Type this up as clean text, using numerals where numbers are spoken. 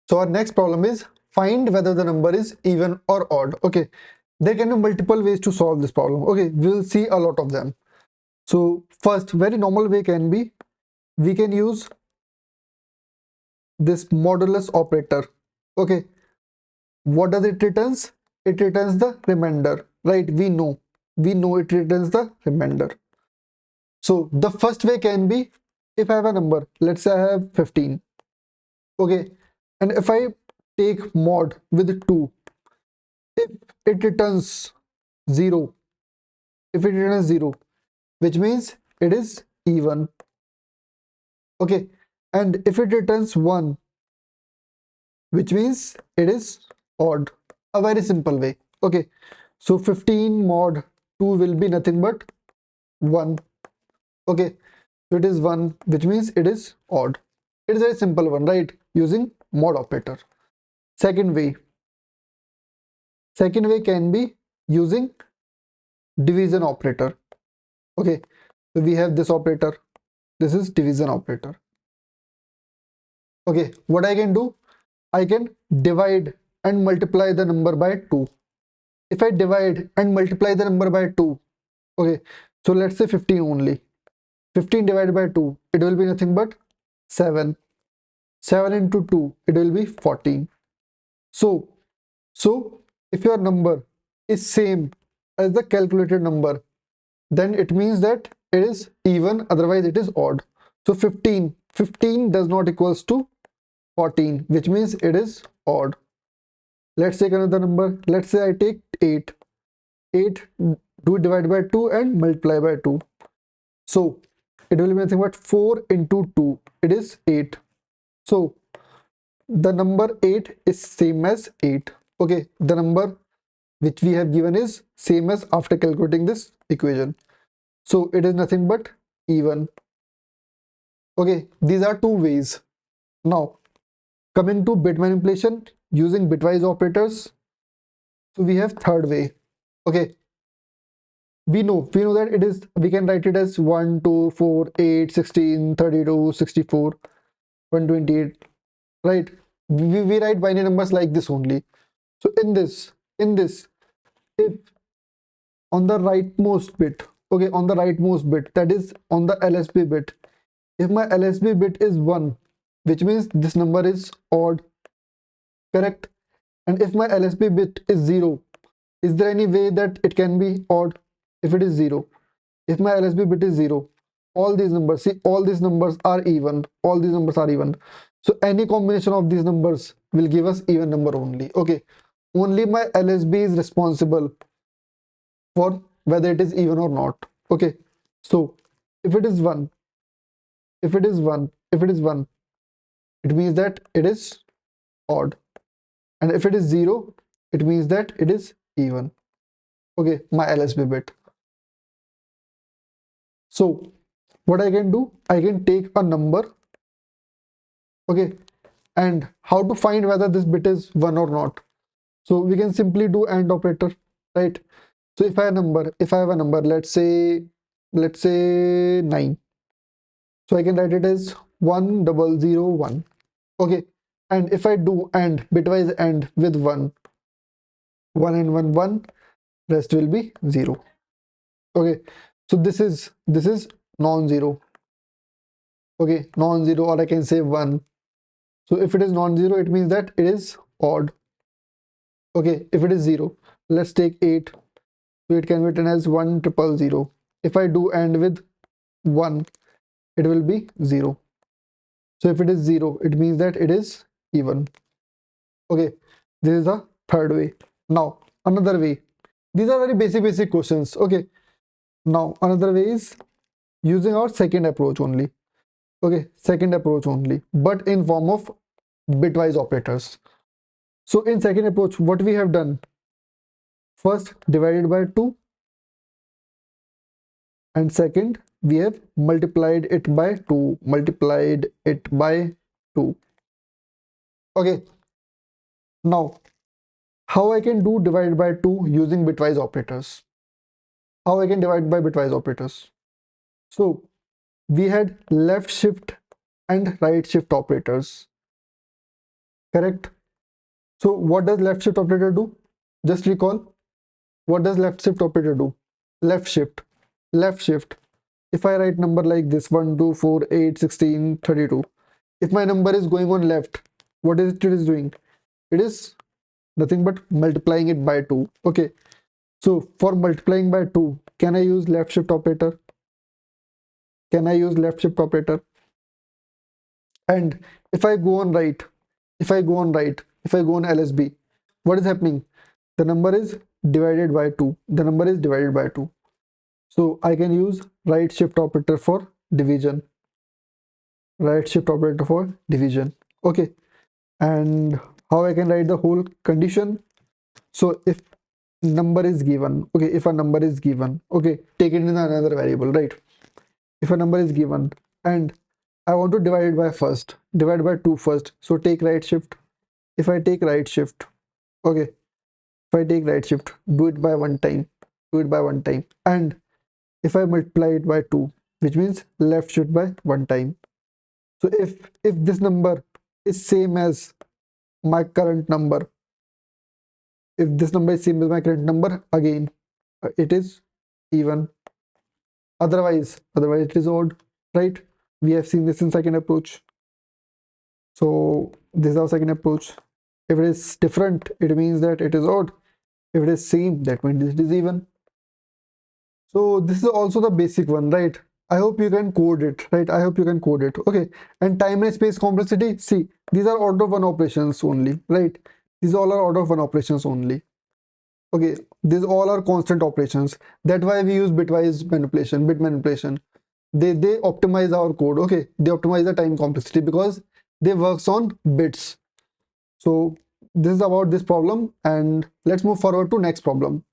So our next problem is find whether the number is even or odd. Okay, there can be multiple ways to solve this problem. Okay, we'll see a lot of them. So first, very normal way can be, we can use this modulus operator. Okay, what does it returns? It returns the remainder, right? We know it returns the remainder. So the first way can be, if I have a number, let's say I have 15. Okay, and if I take mod with 2, if it returns 0, if it returns 0, which means it is even. Okay, and if it returns 1, which means it is odd. A very simple way. Okay, so 15 mod 2 will be nothing but 1. Okay, so it is 1, which means it is odd. It is a very simple one, right? Using mod operator. Second way can be using division operator. Okay, so we have this operator. This is division operator. Okay, what I can do, I can divide and multiply the number by 2. If I divide and multiply the number by 2, okay, so let's say 15 only. 15 divided by 2, it will be nothing but 7. 7 into 2, it will be 14. So if your number is same as the calculated number, then it means that it is even, otherwise it is odd. So 15 does not equals to 14, which means it is odd. Let's take another number. Let's say I take 8. 8, do divide by 2 and multiply by 2. So it will be nothing but 4 into 2. It is 8. So the number 8 is same as 8. Okay, the number which we have given is same as after calculating this equation. So it is nothing but even. Okay, these are two ways. Now coming to bit manipulation using bitwise operators. So we have third way. Okay, we know that it is, we can write it as 1 2 4 8 16 32 64 128, right? We write binary numbers like this only. So in this, if on the rightmost bit, okay, on the rightmost bit, that is on the LSB bit, if my LSB bit is 1, which means this number is odd, correct? And if my LSB bit is 0, is there any way that it can be odd? If it is 0, if my LSB bit is 0, all these numbers, see, all these numbers are even, all these numbers are even. So any combination of these numbers will give us even number only. Okay, only my LSB is responsible for whether it is even or not. Okay, so if it is 1, if it is 1, if it is 1, it means that it is odd. And if it is 0, it means that it is even. Okay, my LSB bit. So what I can do, I can take a number. Okay, and how to find whether this bit is 1 or not? So we can simply do AND operator, right? So if I have a number, let's say 9. So I can write it as 1001. Okay, and if I do AND, bitwise AND with 1 and 1, rest will be 0. Okay, so this is non-zero. Okay, non-zero, or I can say 1. So if it is non-zero, it means that it is odd. Okay, if it is 0, let's take 8. So it can be written as 1000. If I do AND with 1, it will be 0. So if it is 0, it means that it is even. Okay, this is the third way. Now another way. These are very basic questions. Okay, now another way is using our second approach only. Okay, second approach only, but in form of bitwise operators. So in second approach, what we have done, first divided by 2, and second we have multiplied it by 2, Okay, now how I can do divided by 2 using bitwise operators? How I can divide by bitwise operators? So we had left shift and right shift operators, correct? So what does left shift operator do? Just recall, what does left shift operator do? Left shift, left shift. If I write number like this, 1 2 4 8 16 32, if my number is going on left, what is it is doing? It is nothing but multiplying it by 2. Okay, so for multiplying by 2, can I use left shift operator? Can I use left shift operator? And if I go on right, if I go on right, if I go on LSB, what is happening? The number is divided by 2. The number is divided by 2. So I can use right shift operator for division. Right shift operator for division. Okay. And how I can write the whole condition? So if number is given, okay, if a number is given, okay, take it in another variable, right? If a number is given and I want to divide it by first, divide by 2 first. So take right shift. If I take right shift, okay, if I take right shift, do it by one time, do it by one time. And if I multiply it by 2, which means left shift by one time. So if this number is same as my current number, if this number is same as my current number, again, it is even. Otherwise it is odd, right? We have seen this in second approach. So this is our second approach. If it is different, it means that it is odd. If it is same, that means it is even. So this is also the basic one, right? I hope you can code it, right? I hope you can code it. Okay. And time and space complexity, see, these are order of one operations only, right? These all are order of one operations only. Okay, these all are constant operations. That's why we use bitwise manipulation, bit manipulation. They optimize our code. Okay, they optimize the time complexity because they works on bits. So this is about this problem, and let's move forward to next problem.